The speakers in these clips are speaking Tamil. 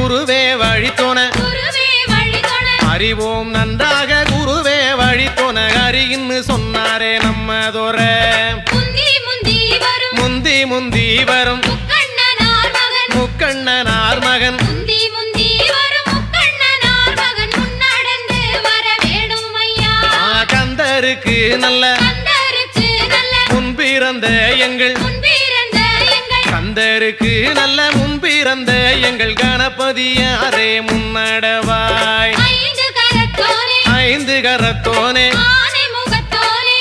குருவே வழித்துணை அறிவோம் நன்றாக குருவே வழித்துணை அறின்னு சொன்னாரே நம்ம தோர முந்தி முந்தி வரும் முக்கண்ணனார் மகன் கந்தருக்கு நல்ல முன்பிறந்த எங்கள் கந்தருக்கு நல்ல முன்பிறந்த எங்கள் கணபதியாரே முன்னடவாய் ஐந்து கரத்தோனே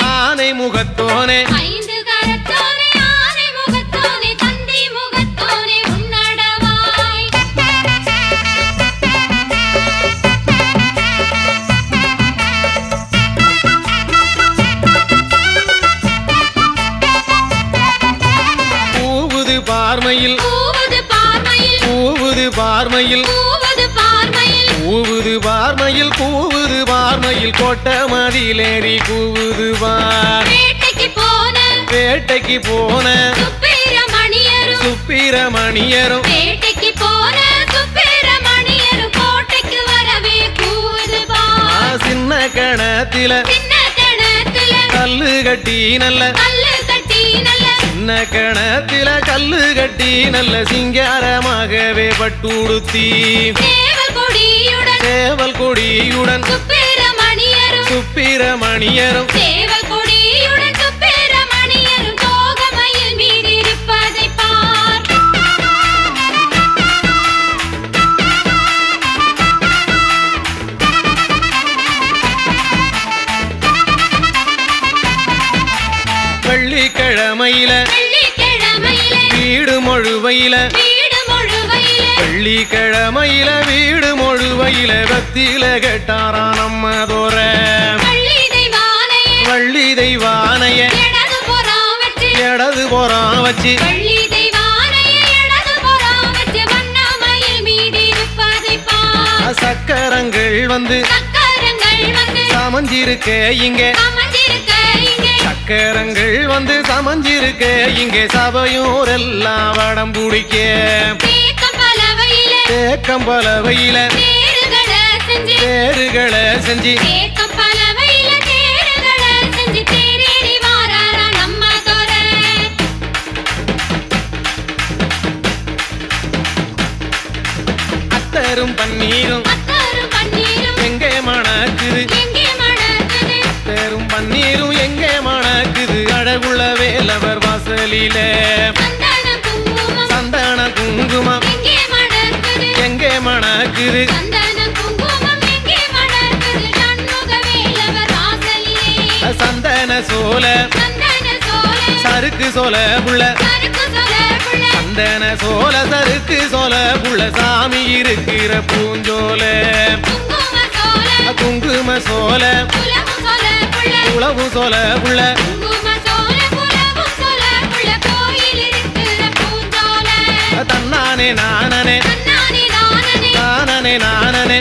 ஆனை முகத்தோனே பார்மையில் கூவுது பார்மையில் கூவுது பார்மையில் கூவுது பார்மையில் கோட்ட மதிலேறி கூவுது பார் வேட்டைக்கு போன சுப்பிரமணியரும் சின்ன கணத்தில கல்லு கட்டி நல்ல சின்ன கணத்தில கல்லு கட்டி நல்ல சிங்காரமாகவே பட்டுடுத்தி சேவல் கொடியுடன் சுப்பிரமணியரும் வெள்ளிக்கிழமையில வீடு மொழுவையில வெள்ளிக்கிழமையில வீடு மொழுவையில பத்தில கேட்டாரா நம்ம தோர வள்ளி தெய்வானைய இடது போறான் வச்சு சக்கரங்கள் வந்து சமஞ்சிருக்க இங்க சக்கரங்கள் வந்து சமஞ்சிருக்க இங்கே சபையோர் எல்லாம் வடம் பிடிக்க தேக்கம் பலவையில தேருகளை செஞ்சு அத்தரும் பன்னீரும் எங்கே மணக்குது அத்தரும் பன்னீரும் எங்கே மணக்குது அழகுள்ள வேலவர் வாசலில சந்தன குங்குமம் எங்கே மணக்குது சந்தன சோல சருக்கு சோல புள்ள சந்தன சோல சருக்கு சோல புள்ள சாமி இருக்கிற பூஞ்சோல குங்கும சோல உளவு சோல புள்ள தன்னானே நானனே நானனே நானனே